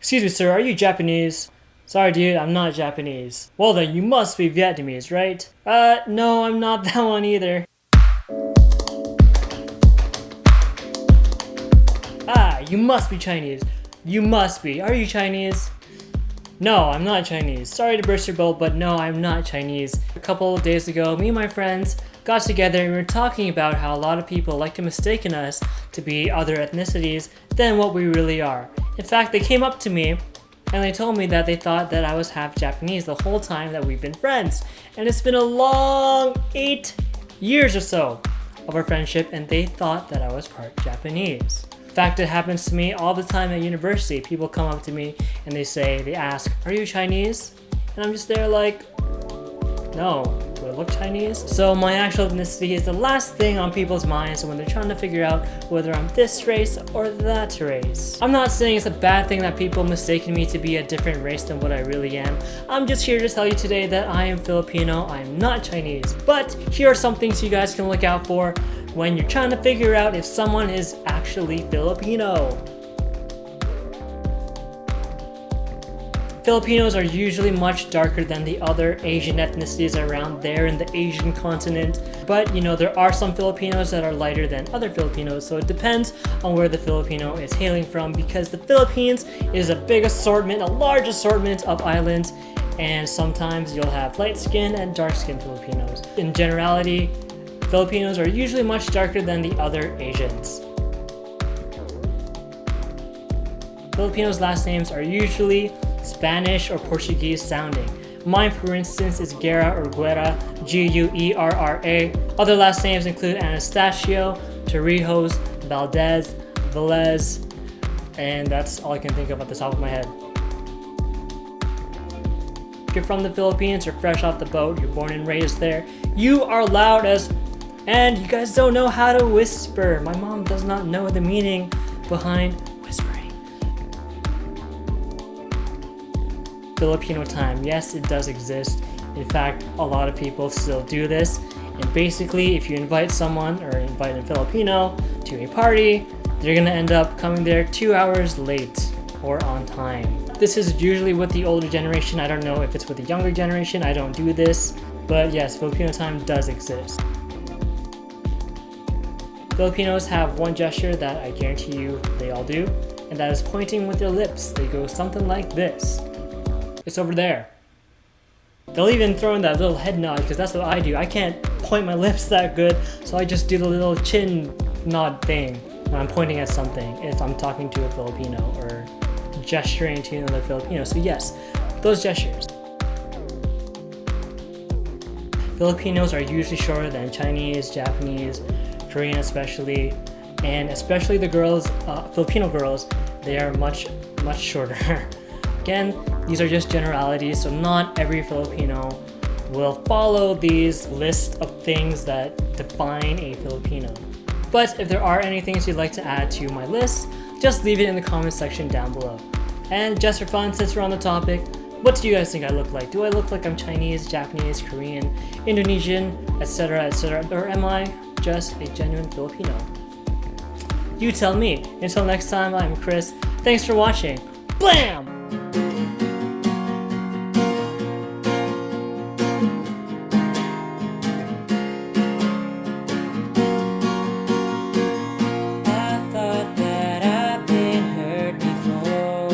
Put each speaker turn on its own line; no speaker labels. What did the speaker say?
Excuse me, sir, are you Japanese? Sorry, dude, I'm not Japanese. Well then, you must be Vietnamese, right? No, I'm not that one either. Ah, you must be Chinese. You must be. Are you Chinese? No, I'm not Chinese. Sorry to burst your bubble, but no, I'm not Chinese. A couple of days ago, me and my friends got together and we were talking about how a lot of people like to mistake us to be other ethnicities than what we really are. In fact, they came up to me and they told me that they thought that I was half Japanese the whole time that we've been friends. And it's been a long 8 years or so of our friendship, and they thought that I was part Japanese. In fact, it happens to me all the time at university. People come up to me and they ask, are you Chinese? And I'm just there like, no, do I look Chinese? So my actual ethnicity is the last thing on people's minds when they're trying to figure out whether I'm this race or that race. I'm not saying it's a bad thing that people mistaken me to be a different race than what I really am. I'm just here to tell you today that I am Filipino, I am not Chinese. But here are some things you guys can look out for when you're trying to figure out if someone is actually Filipino. Filipinos are usually much darker than the other Asian ethnicities around there in the Asian continent. But there are some Filipinos that are lighter than other Filipinos, so it depends on where the Filipino is hailing from, because the Philippines is a big assortment, a large assortment of islands, and sometimes you'll have light skin and dark skin Filipinos. In generality, Filipinos are usually much darker than the other Asians. Filipinos' last names are usually Spanish or Portuguese sounding. Mine, for instance, is Guerra or Guerra, Guerra. Other last names include Anastasio, Torrijos, Valdez, Velez, and that's all I can think of at the top of my head. If you're from the Philippines, you're fresh off the boat, you're born and raised there, you are loud as... And you guys don't know how to whisper. My mom does not know the meaning behind whispering. Filipino time, yes, it does exist. In fact, a lot of people still do this. And basically, if you invite someone or invite a Filipino to a party, they're gonna end up coming there 2 hours late or on time. This is usually with the older generation. I don't know if it's with the younger generation. I don't do this. But yes, Filipino time does exist. Filipinos have one gesture that I guarantee you they all do, and that is pointing with their lips. They go something like this. It's over there. They'll even throw in that little head nod, because that's what I do. I can't point my lips that good, so I just do the little chin nod thing when I'm pointing at something if I'm talking to a Filipino or gesturing to another Filipino. So yes, those gestures. Filipinos are usually shorter than Chinese, Japanese, Korean especially, and especially the girls, Filipino girls, they are much shorter. Again, these are just generalities, so not every Filipino will follow these list of things that define a Filipino. But if there are any things you'd like to add to my list, just leave it in the comment section down below. And just for fun, since we're on the topic, what do you guys think I look like? Do I look like I'm Chinese, Japanese, Korean, Indonesian, etc., etc., or am I just a genuine Filipino? You tell me. Until next time, I'm Chris. Thanks for watching. Blam! I thought that I've been hurt before.